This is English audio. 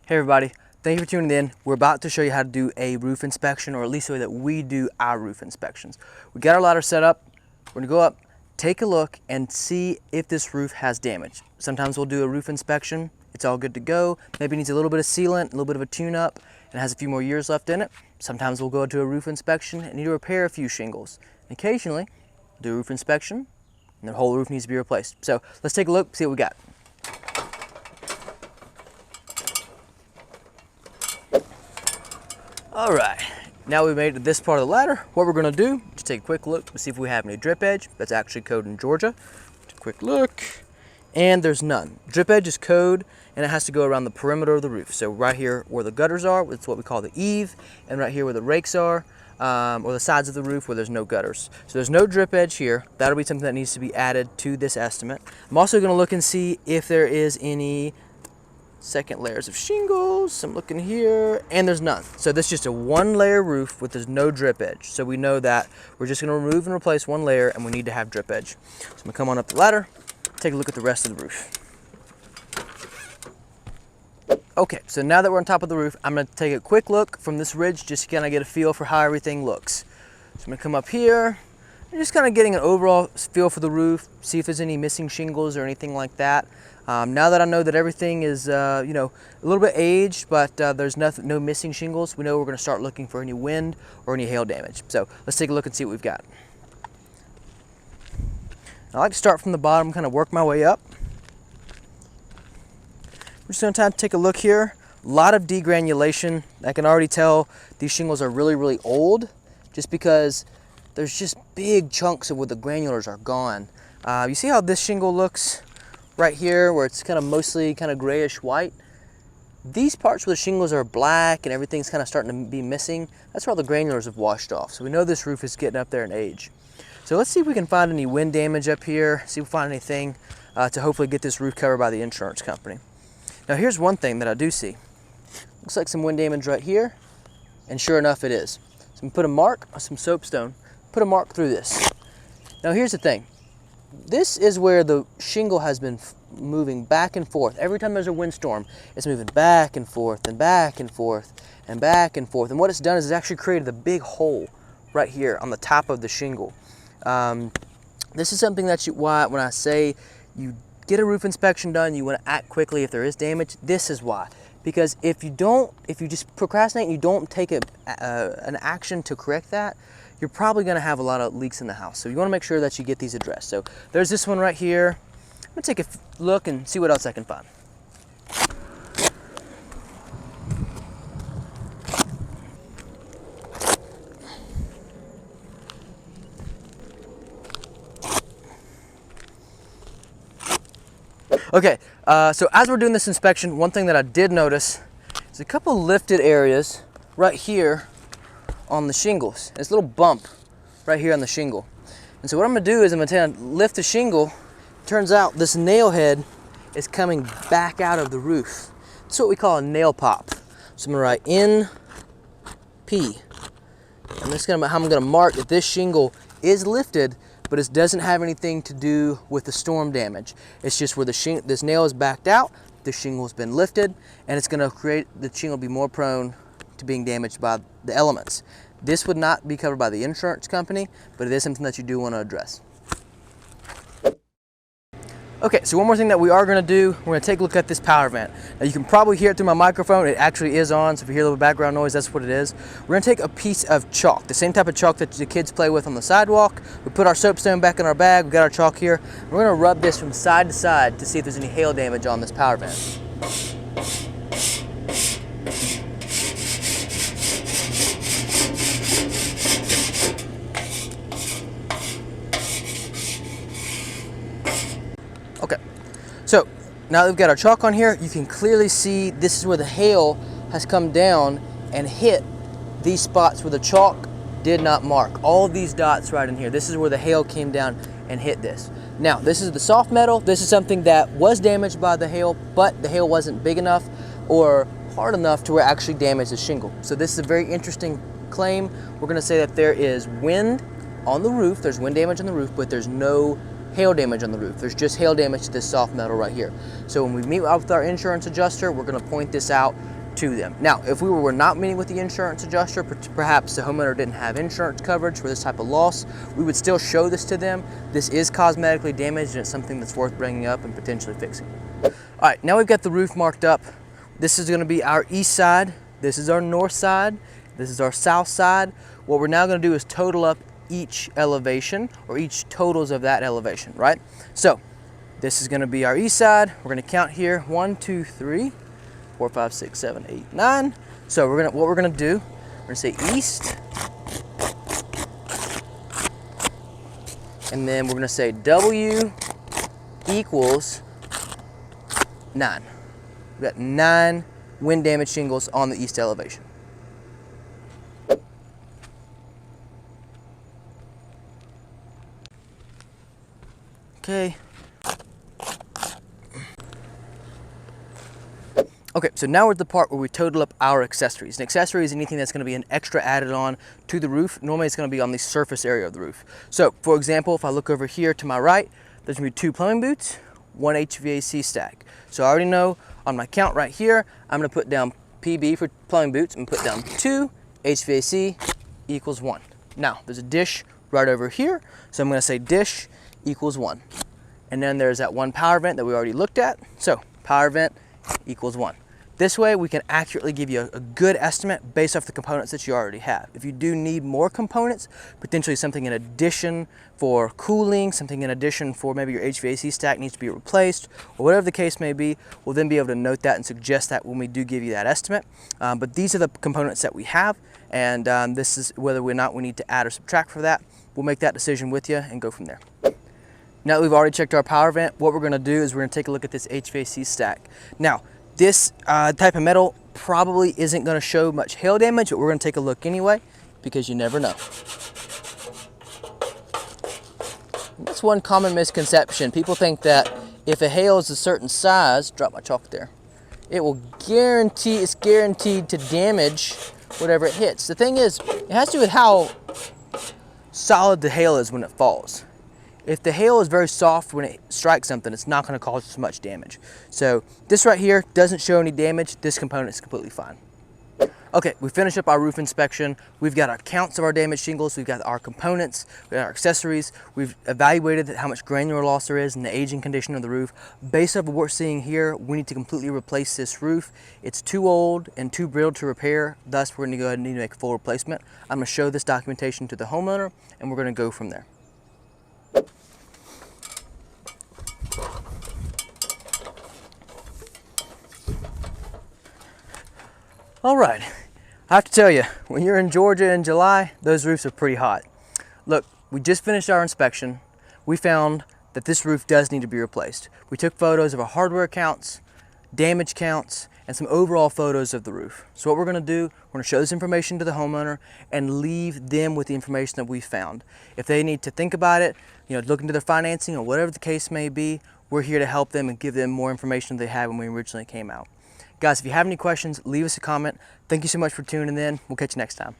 Hey everybody, thank you for tuning in. We're about to show you how to do a roof inspection, or at least the way that we do our roof inspections. We got our ladder set up. We're gonna go up, take a look, and see if this roof has damage. Sometimes we'll do a roof inspection. It's all good to go. Maybe it needs a little bit of sealant, a little bit of a tune-up, and has a few more years left in it. Sometimes we'll go do a roof inspection and need to repair a few shingles. And occasionally, we'll do a roof inspection, and the whole roof needs to be replaced. So let's take a look, see what we got. All right, now we've made it to this part of the ladder. What we're gonna do, just take a quick look to see if we have any drip edge. That's actually code in Georgia. Just a quick look, and there's none. Drip edge is code, and it has to go around the perimeter of the roof. So right here where the gutters are, it's what we call the eave, and right here where the rakes are, or the sides of the roof where there's no gutters. So there's no drip edge here. That'll be something that needs to be added to this estimate. I'm also gonna look and see if there is any second layers of shingles. I'm looking here, and there's none. So this is just a one layer roof with there's no drip edge. So we know that we're just gonna remove and replace one layer, and we need to have drip edge. So I'm gonna come on up the ladder, take a look at the rest of the roof. Okay, so now that we're on top of the roof, I'm gonna take a quick look from this ridge just to kind of get a feel for how everything looks. So I'm gonna come up here, and just kind of getting an overall feel for the roof, see if there's any missing shingles or anything like that. Now that I know that everything is, a little bit aged, but there's no missing shingles, we know we're going to start looking for any wind or any hail damage. So let's take a look and see what we've got. I like to start from the bottom, kind of work my way up. We're just going to take a look here. A lot of degranulation. I can already tell these shingles are really, really old, just because there's just big chunks of where the granulars are gone. You see how this shingle looks right here, where it's kind of mostly kind of grayish white? These parts where the shingles are black and everything's kind of starting to be missing, that's where all the granulars have washed off. So we know this roof is getting up there in age. So let's see if we can find any wind damage up here, see if we find anything to hopefully get this roof covered by the insurance company. Now here's one thing that I do see. Looks like some wind damage right here, and sure enough it is. So I'm gonna put a mark, some soapstone, put a mark through this. Now here's the thing. This is where the shingle has been moving back and forth. Every time there's a windstorm, it's moving back and forth and back and forth and back and forth. And what it's done is it's actually created a big hole right here on the top of the shingle. This is something that why when I say you get a roof inspection done, you want to act quickly if there is damage. This is why. Because if you just procrastinate and you don't take an action to correct that, you're probably going to have a lot of leaks in the house. So you want to make sure that you get these addressed. So there's this one right here. I'm going to take a look and see what else I can find. Okay, so as we're doing this inspection, one thing that I did notice is a couple lifted areas right here on the shingles. There's a little bump right here on the shingle. And so what I'm gonna do is I'm gonna lift the shingle. Turns out this nail head is coming back out of the roof. It's what we call a nail pop. So I'm gonna write NP. And this is how I'm gonna mark that this shingle is lifted, but it doesn't have anything to do with the storm damage. It's just where this nail is backed out, the shingle's been lifted, and it's gonna create the shingle be more prone to being damaged by the elements. This would not be covered by the insurance company, but it is something that you do want to address. Okay, so one more thing that we are going to do, we're going to take a look at this power vent. Now you can probably hear it through my microphone, it actually is on, so if you hear a little background noise, that's what it is. We're going to take a piece of chalk, the same type of chalk that the kids play with on the sidewalk. We put our soapstone back in our bag, we got our chalk here. We're going to rub this from side to side to see if there's any hail damage on this power vent. Okay, so now that we've got our chalk on here, you can clearly see this is where the hail has come down and hit these spots where the chalk did not mark. All of these dots right in here, this is where the hail came down and hit this. Now, this is the soft metal. This is something that was damaged by the hail, but the hail wasn't big enough or hard enough to where it actually damaged the shingle. So this is a very interesting claim. We're gonna say that there is wind on the roof, there's wind damage on the roof, but there's no hail damage on the roof. There's just hail damage to this soft metal right here. So when we meet with our insurance adjuster, we're gonna point this out to them. Now, if we were not meeting with the insurance adjuster, perhaps the homeowner didn't have insurance coverage for this type of loss, we would still show this to them. This is cosmetically damaged and it's something that's worth bringing up and potentially fixing. All right, now we've got the roof marked up. This is gonna be our east side. This is our north side. This is our south side. What we're now gonna do is total up each elevation or each totals of that elevation, right? So this is gonna be our east side. We're gonna count here, 1, 2, 3, 4, 5, 6, 7, 8, 9. So what we're gonna do, we're gonna say east, and then we're gonna say W equals 9. We've got 9 wind damage shingles on the east elevation. Okay. Okay, so now we're at the part where we total up our accessories. An accessory is anything that's going to be an extra added on to the roof. Normally it's going to be on the surface area of the roof. So, for example, if I look over here to my right, there's going to be 2 plumbing boots, 1 HVAC stack. So I already know on my count right here, I'm going to put down PB for plumbing boots and put down 2, HVAC equals 1. Now, there's a dish right over here, so I'm going to say dish equals 1. And then there's that 1 power vent that we already looked at. So power vent equals 1. This way we can accurately give you a good estimate based off the components that you already have. If you do need more components, potentially something in addition for cooling, something in addition for maybe your HVAC stack needs to be replaced, or whatever the case may be, we'll then be able to note that and suggest that when we do give you that estimate. But these are the components that we have, and this is whether or not we need to add or subtract for that. We'll make that decision with you and go from there. Now that we've already checked our power vent, what we're gonna do is we're gonna take a look at this HVAC stack. Now, this type of metal probably isn't gonna show much hail damage, but we're gonna take a look anyway, because you never know. That's one common misconception. People think that if a hail is a certain size, drop my chalk there, it's guaranteed to damage whatever it hits. The thing is, it has to do with how solid the hail is when it falls. If the hail is very soft when it strikes something, it's not going to cause as much damage. So this right here doesn't show any damage. This component is completely fine. Okay, we finished up our roof inspection. We've got our counts of our damaged shingles. We've got our components, we've got our accessories. We've evaluated how much granular loss there is and the aging condition of the roof. Based off of what we're seeing here, we need to completely replace this roof. It's too old and too brittle to repair. Thus, we're going to go ahead and need to make a full replacement. I'm going to show this documentation to the homeowner, and we're going to go from there. All right, I have to tell you, when you're in Georgia in July, those roofs are pretty hot. Look, we just finished our inspection. We found that this roof does need to be replaced. We took photos of our hardware counts, damage counts, and some overall photos of the roof. So what we're gonna do, we're gonna show this information to the homeowner and leave them with the information that we found. If they need to think about it, look into their financing or whatever the case may be, we're here to help them and give them more information than they had when we originally came out. Guys, if you have any questions, leave us a comment. Thank you so much for tuning in. We'll catch you next time.